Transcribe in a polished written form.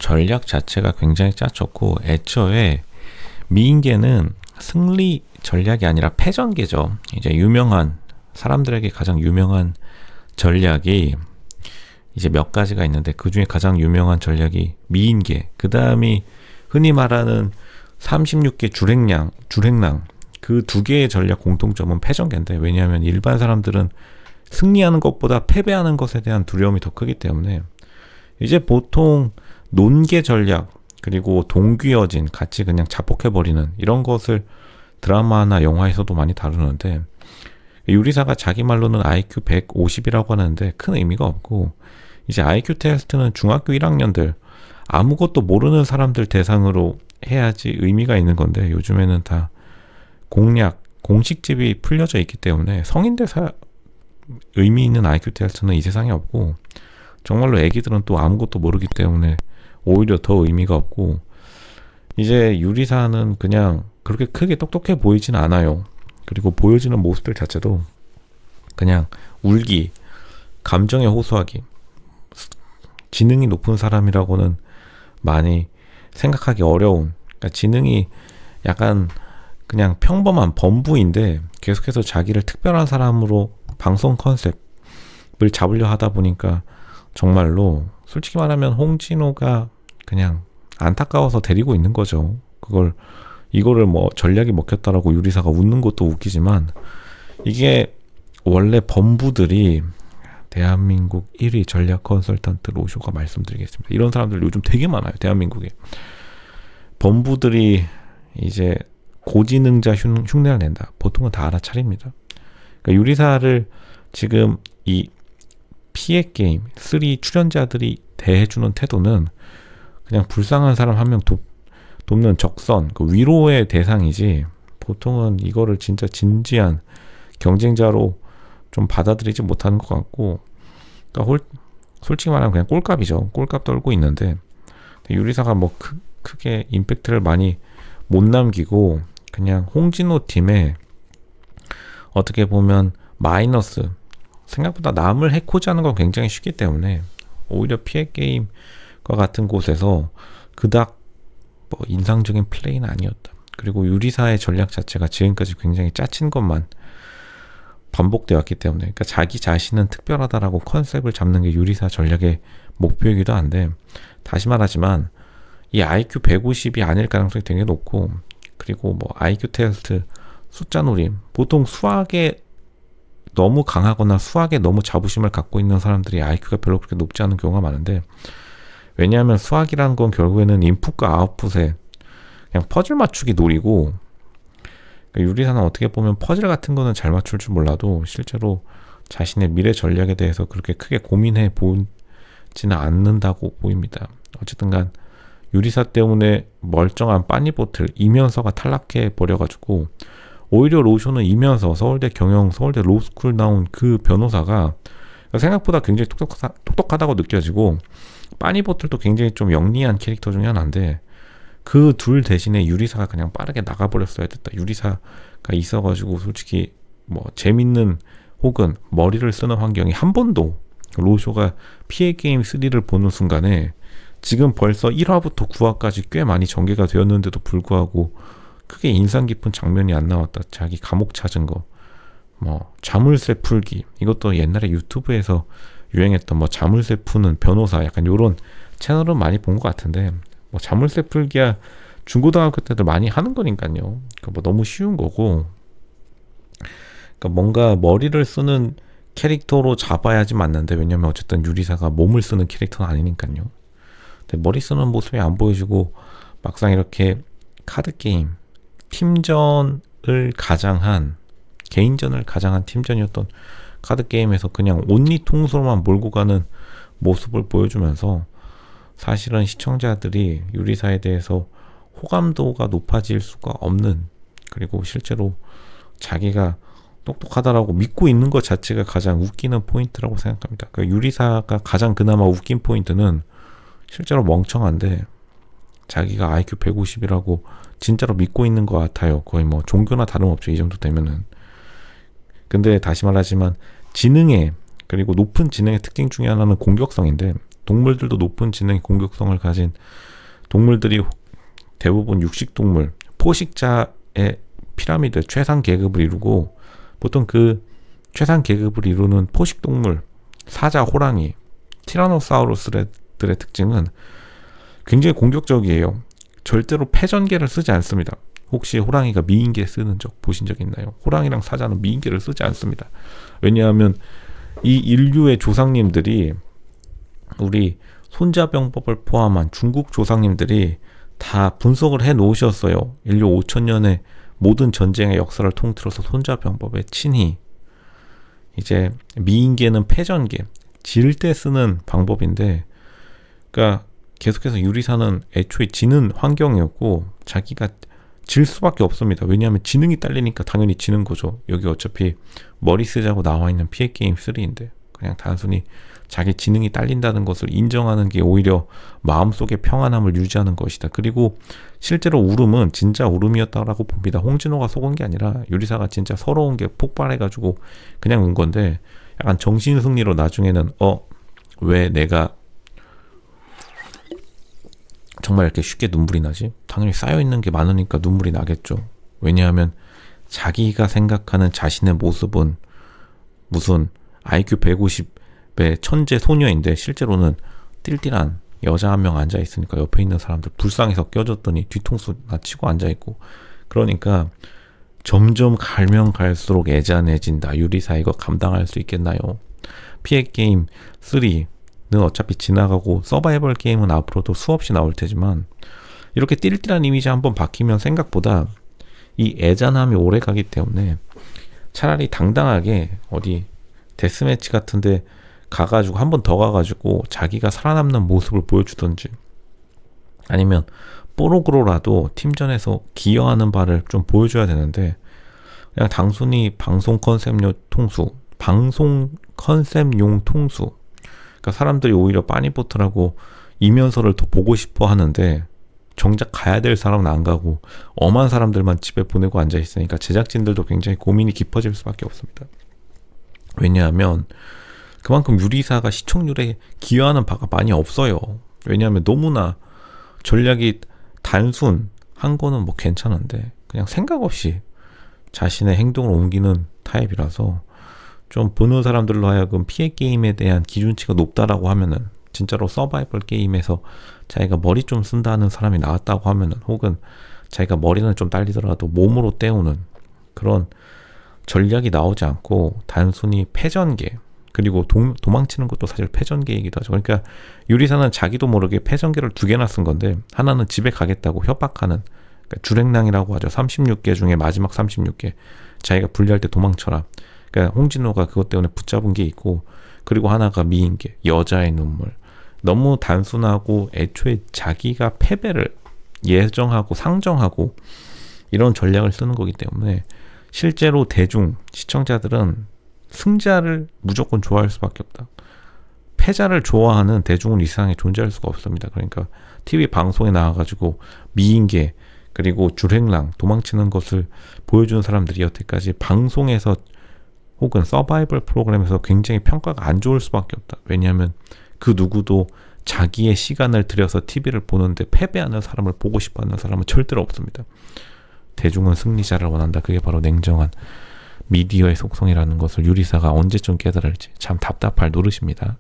전략 자체가 굉장히 짜쳤고, 애초에 미인계는 승리 전략이 아니라 패전계죠. 이제 유명한, 사람들에게 가장 유명한 전략이 이제 몇 가지가 있는데, 그 중에 가장 유명한 전략이 미인계, 그 다음이 흔히 말하는 36개 주랭랑, 그 두 개의 전략 공통점은 패전계인데, 왜냐하면 일반 사람들은 승리하는 것보다 패배하는 것에 대한 두려움이 더 크기 때문에 이제 보통 논계 전략, 그리고 동귀어진, 같이 그냥 자폭해버리는 이런 것을 드라마나 영화에서도 많이 다루는데, 유리사가 자기 말로는 IQ 150이라고 하는데 큰 의미가 없고, 이제 IQ 테스트는 중학교 1학년들, 아무것도 모르는 사람들 대상으로 해야지 의미가 있는 건데, 요즘에는 다 공식집이 풀려져 있기 때문에 성인들 의미 있는 IQ 테스트는 이 세상에 없고, 정말로 애기들은 또 아무것도 모르기 때문에 오히려 더 의미가 없고, 이제 유리사는 그냥 그렇게 크게 똑똑해 보이진 않아요. 그리고 보여지는 모습들 자체도 그냥 울기, 감정에 호소하기, 지능이 높은 사람이라고는 많이 생각하기 어려운, 그러니까 지능이 약간 그냥 평범한 범부인데 계속해서 자기를 특별한 사람으로 방송 컨셉을 잡으려 하다 보니까 정말로 솔직히 말하면 홍진호가 그냥 안타까워서 데리고 있는 거죠. 이거를 뭐 전략이 먹혔다라고 유리사가 웃는 것도 웃기지만, 이게 원래 범부들이, 대한민국 1위 전략 컨설턴트 로쇼가 말씀드리겠습니다. 이런 사람들 요즘 되게 많아요. 대한민국에. 범부들이 이제 고지능자 흉내를 낸다. 보통은 다 알아차립니다. 그러니까 유리사를 지금 이 피해 게임 3 출연자들이 대해주는 태도는 그냥 불쌍한 사람 한 명 돕는 적선, 그 위로의 대상이지, 보통은 이거를 진짜 진지한 경쟁자로 좀 받아들이지 못하는 것 같고, 그러니까 솔직히 말하면 그냥 꼴값이죠. 꼴값 떨고 있는데, 유리사가 뭐 크게 임팩트를 많이 못 남기고, 그냥 홍진호 팀에 어떻게 보면 마이너스, 생각보다 남을 해코지하는 건 굉장히 쉽기 때문에 오히려 피해 게임과 같은 곳에서 그닥 뭐 인상적인 플레이는 아니었다. 그리고 유리사의 전략 자체가 지금까지 굉장히 짜친 것만 반복되어 왔기 때문에, 그러니까 자기 자신은 특별하다라고 컨셉을 잡는 게 유리사 전략의 목표이기도 한데, 다시 말하지만 이 IQ 150이 아닐 가능성이 되게 높고, 그리고 뭐 IQ 테스트 숫자 노림, 보통 수학에 너무 강하거나 수학에 너무 자부심을 갖고 있는 사람들이 IQ가 별로 그렇게 높지 않은 경우가 많은데, 왜냐하면 수학이라는 건 결국에는 인풋과 아웃풋에 그냥 퍼즐 맞추기 놀이고, 그러니까 유리사는 어떻게 보면 퍼즐 같은 거는 잘 맞출 줄 몰라도 실제로 자신의 미래 전략에 대해서 그렇게 크게 고민해 보지는 않는다고 보입니다. 어쨌든 간 유리사 때문에 멀쩡한 빠니보틀 이면서가 탈락해 버려가지고, 오히려 로쇼는 이면서 서울대 경영, 서울대 로스쿨 나온 그 변호사가 생각보다 굉장히 똑똑하다고 느껴지고, 빠니보틀도 굉장히 좀 영리한 캐릭터 중에 하나인데, 그 둘 대신에 유리사가 그냥 빠르게 나가버렸어야 됐다. 유리사가 있어가지고 솔직히 뭐 재밌는 혹은 머리를 쓰는 환경이 한 번도, 로쇼가 피해 게임 3를 보는 순간에 지금 벌써 1화부터 9화까지 꽤 많이 전개가 되었는데도 불구하고 크게 인상 깊은 장면이 안 나왔다. 자기 감옥 찾은 거, 뭐 자물쇠 풀기, 이것도 옛날에 유튜브에서 유행했던 뭐 자물쇠 푸는 변호사, 약간 요런 채널은 많이 본 것 같은데, 뭐 자물쇠 풀기야 중고등학교 때도 많이 하는 거니까요. 그러니까 뭐 너무 쉬운 거고, 그러니까 뭔가 머리를 쓰는 캐릭터로 잡아야지 맞는데, 왜냐면 어쨌든 유리사가 몸을 쓰는 캐릭터는 아니니까요. 근데 머리 쓰는 모습이 안 보여지고, 막상 이렇게 카드 게임 팀전을 가장한, 개인전을 가장한 팀전이었던 카드 게임에서 그냥 온리 통수로만 몰고 가는 모습을 보여주면서, 사실은 시청자들이 유리사에 대해서 호감도가 높아질 수가 없는, 그리고 실제로 자기가 똑똑하다라고 믿고 있는 것 자체가 가장 웃기는 포인트라고 생각합니다. 그러니까 유리사가 가장 그나마 웃긴 포인트는 실제로 멍청한데 자기가 IQ 150이라고 진짜로 믿고 있는 것 같아요. 거의 뭐 종교나 다름없죠, 이 정도 되면은. 근데 다시 말하지만 지능의, 그리고 높은 지능의 특징 중에 하나는 공격성인데, 동물들도 높은 지능 공격성을 가진 동물들이 대부분 육식동물, 포식자의 피라미드 최상 계급을 이루고, 보통 그 최상 계급을 이루는 포식동물, 사자, 호랑이, 티라노사우루스들의 특징은 굉장히 공격적이에요. 절대로 패전개를 쓰지 않습니다. 혹시 호랑이가 미인계 쓰는 적 보신 적 있나요? 호랑이랑 사자는 미인계를 쓰지 않습니다. 왜냐하면 이 인류의 조상님들이, 우리 손자병법을 포함한 중국 조상님들이 다 분석을 해 놓으셨어요. 인류 5천년의 모든 전쟁의 역사를 통틀어서 손자병법의 친히, 이제 미인계는 패전계, 질 때 쓰는 방법인데, 그러니까 계속해서 유리사는 애초에 지는 환경이었고 자기가 질 수밖에 없습니다. 왜냐하면 지능이 딸리니까 당연히 지는 거죠. 여기 어차피 머리 쓰자고 나와 있는 피해 게임 3인데 그냥 단순히 자기 지능이 딸린다는 것을 인정하는 게 오히려 마음속의 평안함을 유지하는 것이다. 그리고 실제로 울음은 진짜 울음이었다라고 봅니다. 홍진호가 속은 게 아니라 유리사가 진짜 서러운 게 폭발해가지고 그냥 운 건데, 약간 정신승리로 나중에는 왜 내가 정말 이렇게 쉽게 눈물이 나지? 당연히 쌓여있는 게 많으니까 눈물이 나겠죠. 왜냐하면 자기가 생각하는 자신의 모습은 무슨 IQ 150의 천재 소녀인데 실제로는 띨띨한 여자 한 명 앉아있으니까 옆에 있는 사람들 불쌍해서 껴줬더니 뒤통수나 치고 앉아있고, 그러니까 점점 갈면 갈수록 애잔해진다. 유리사 이거 감당할 수 있겠나요? 피해 게임 3는 어차피 지나가고 서바이벌 게임은 앞으로도 수없이 나올 테지만, 이렇게 띨띨한 이미지 한번 바뀌면 생각보다 이 애잔함이 오래 가기 때문에 차라리 당당하게 어디 데스매치 같은데 가가지고 한 번 더 가가지고 자기가 살아남는 모습을 보여주던지, 아니면 뽀록으로라도 팀전에서 기여하는 바를 좀 보여줘야 되는데, 그냥 단순히 방송 컨셉용 통수, 그러니까 사람들이 오히려 빠니보트라고 이면서를 더 보고 싶어 하는데 정작 가야 될 사람은 안 가고 엄한 사람들만 집에 보내고 앉아 있으니까 제작진들도 굉장히 고민이 깊어질 수밖에 없습니다. 왜냐하면 그만큼 유리사가 시청률에 기여하는 바가 많이 없어요. 왜냐하면 너무나 전략이 단순한 거는 뭐 괜찮은데 그냥 생각 없이 자신의 행동을 옮기는 타입이라서, 좀 보는 사람들로 하여금 피해 게임에 대한 기준치가 높다라고 하면은, 진짜로 서바이벌 게임에서 자기가 머리 좀 쓴다는 사람이 나왔다고 하면은, 혹은 자기가 머리는 좀 딸리더라도 몸으로 때우는 그런 전략이 나오지 않고 단순히 패전계, 그리고 도망치는 것도 사실 패전계이기도 하죠. 그러니까 유리사는 자기도 모르게 패전계를 2개나 쓴 건데, 하나는 집에 가겠다고 협박하는, 그러니까 주랭랑이라고 하죠. 36개 중에 마지막 36개 자기가 분리할 때 도망쳐라. 그러니까 홍진호가 그것 때문에 붙잡은 게 있고, 그리고 하나가 미인계, 여자의 눈물. 너무 단순하고 애초에 자기가 패배를 예정하고 상정하고 이런 전략을 쓰는 거기 때문에, 실제로 대중 시청자들은 승자를 무조건 좋아할 수밖에 없다. 패자를 좋아하는 대중은 이 세상에 존재할 수가 없습니다. 그러니까 TV 방송에 나와가지고 미인계 그리고 주랭랑 도망치는 것을 보여주는 사람들이 여태까지 방송에서 혹은 서바이벌 프로그램에서 굉장히 평가가 안 좋을 수밖에 없다. 왜냐하면 그 누구도 자기의 시간을 들여서 TV를 보는데 패배하는 사람을 보고 싶어하는 사람은 절대로 없습니다. 대중은 승리자를 원한다. 그게 바로 냉정한 미디어의 속성이라는 것을 유리사가 언제쯤 깨달을지 참 답답할 노릇입니다.